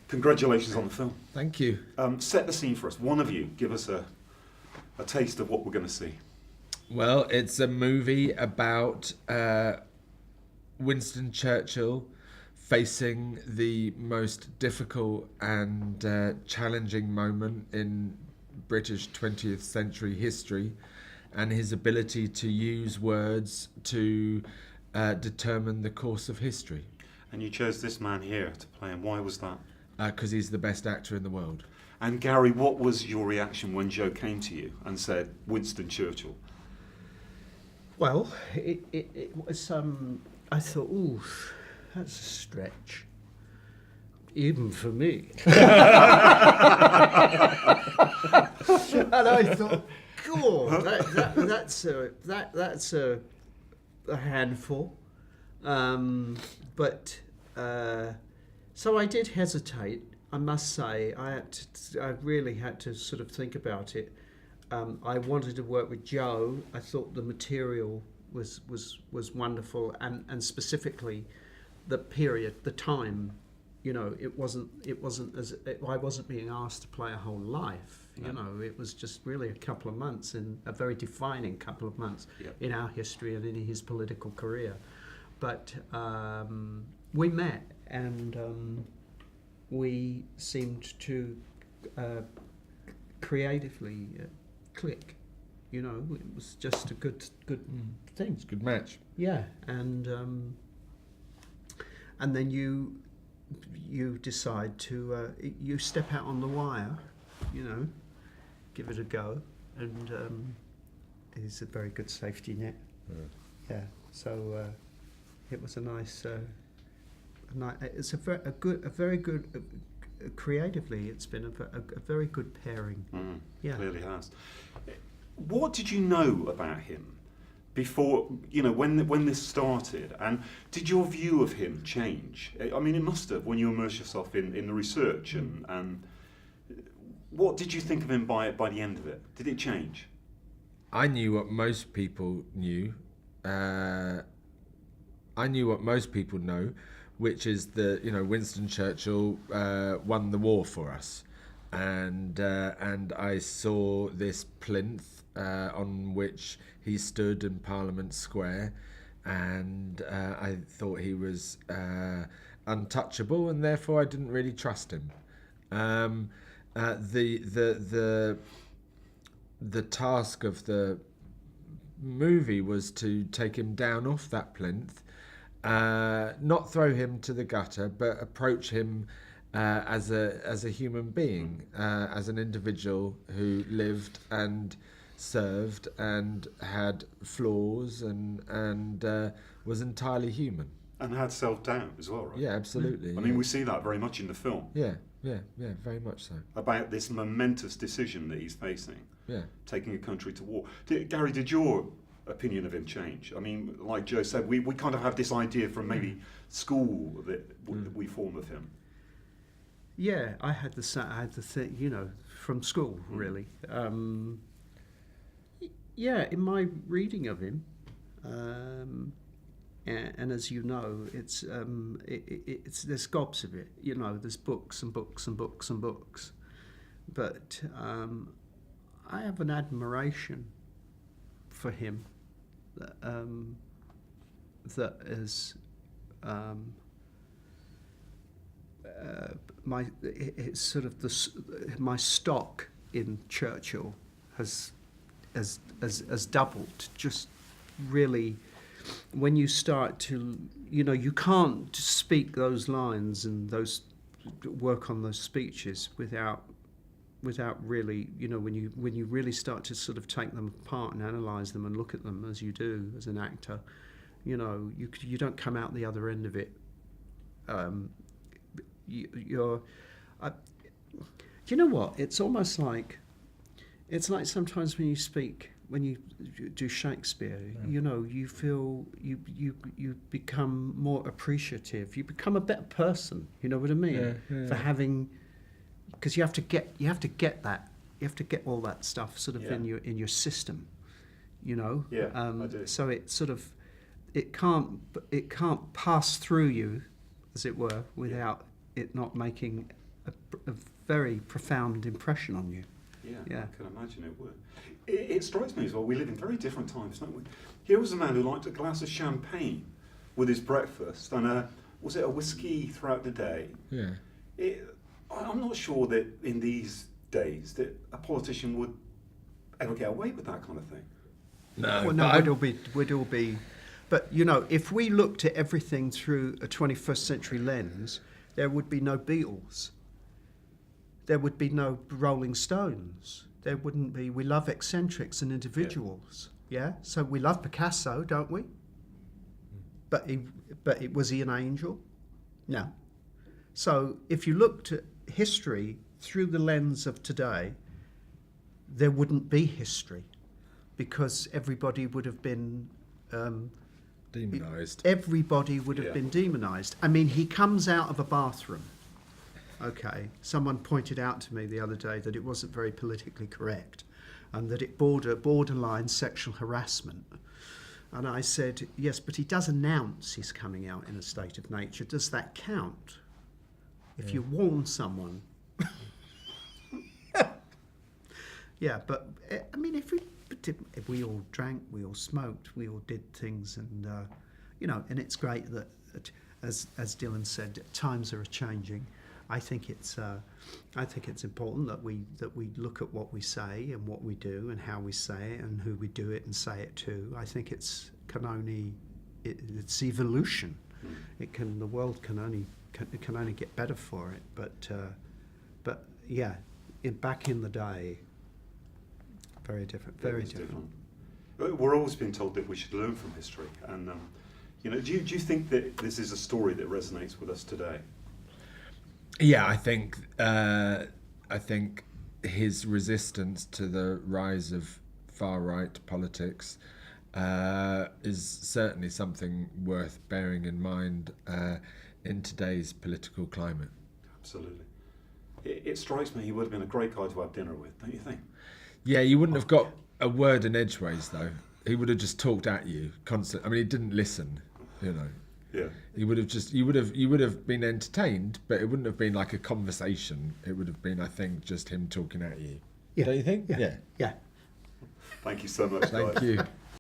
Congratulations on the film. Thank you. Set the scene for us. One of you, give us a taste of what we're going to see. Well, it's a movie about Winston Churchill facing the most difficult and challenging moment in British 20th century history, and his ability to use words to determine the course of history. And you chose this man here to play him. Why was that? Because he's the best actor in the world. And Gary, what was your reaction when Joe came to you and said, Winston Churchill? Well, it was, I thought, ooh, that's a stretch. Even for me. And I thought, God, that's a handful. So I did hesitate. I must say, I really had to sort of think about it. I wanted to work with Joe. I thought the material was wonderful, and specifically the period, the time. You know, it wasn't I wasn't being asked to play a whole life. You know, it was just really a couple of months, in a very defining couple of months in our history and in his political career. But we met, and we seemed to creatively click. You know, it was just a good thing. It's a good match. Yeah, and then you decide to you step out on the wire, you know, give it a go, and it's a very good safety net. Yeah, so it was a nice. It's a very good. Creatively, it's been a very good pairing. Yeah, clearly has. What did you know about him before, you know, when this started, and did your view of him change? I mean, it must have, when you immerse yourself in the research, and what did you think of him by the end of it? Did it change? I knew what most people knew. I knew what most people know, which is that, you know, Winston Churchill won the war for us, and I saw this plinth on which he stood in Parliament Square, and I thought he was untouchable, and therefore I didn't really trust him. The task of the movie was to take him down off that plinth, not throw him to the gutter, but approach him as a human being, as an individual who lived and served and had flaws and was entirely human. And had self-doubt as well, right? Yeah, absolutely. I mean, we see that very much in the film. Yeah, very much so. About this momentous decision that he's facing. Yeah. Taking a country to war. Gary, did your opinion of him change? I mean, like Joe said, we kind of have this idea from maybe school that we form of him. Yeah, I had the thing, you know, from school, really. Yeah, in my reading of him, and as you know, it's there's gobs of it. You know, there's books and books and books and books, but I have an admiration for him that is it's sort of my stock in Churchill has doubled. Just really, when you start to, you know, you can't speak those lines and work on those speeches without really, you know, when you really start to sort of take them apart and analyze them and look at them as you do as an actor, you know, you don't come out the other end of it. Do you know what? It's almost like, it's like sometimes when you do Shakespeare, you know, you feel you become more appreciative. You become a better person. You know what I mean? For having, because you have to get that. You have to get all that stuff sort of in your system. You know. Yeah, I do. So it sort of, it can't pass through you, as it were, without it not making a very profound impression on you. Yeah, I can imagine it would. It strikes me as well, we live in very different times, don't we? Here was a man who liked a glass of champagne with his breakfast and was it a whiskey throughout the day? Yeah. I'm not sure that in these days that a politician would ever get away with that kind of thing. No, Well, no, we'd all be. But, you know, if we looked at everything through a 21st century lens, there would be no Beatles. There would be no Rolling Stones. There wouldn't be. We love eccentrics and individuals. Yeah. So we love Picasso, don't we? But was he an angel? No. So if you looked at history through the lens of today, there wouldn't be history, because everybody would have been demonised. Everybody would have been demonised. I mean, he comes out of a bathroom. Okay, someone pointed out to me the other day that it wasn't very politically correct and that it borderline sexual harassment. And I said, yes, but he does announce he's coming out in a state of nature. Does that count? If you warn someone. Yeah, but I mean, if we all drank, we all smoked, we all did things, and you know, and it's great that, as Dylan said, times are changing. I think it's important that we look at what we say and what we do and how we say it and who we do it and say it to. I think it's evolution. The world can only get better for it. But yeah, back in the day, very different. Very different. We're always being told that we should learn from history, and you know, do you think that this is a story that resonates with us today? Yeah, I think his resistance to the rise of far-right politics is certainly something worth bearing in mind in today's political climate. Absolutely. It strikes me he would have been a great guy to have dinner with, don't you think? Yeah, you wouldn't have got a word in edgeways, though. He would have just talked at you constantly. I mean, he didn't listen, you know. Yeah. He would have you would have been entertained, but it wouldn't have been like a conversation. It would have been, I think, just him talking at you. Yeah. Don't you think? Yeah. Thank you so much, guys. Thank you.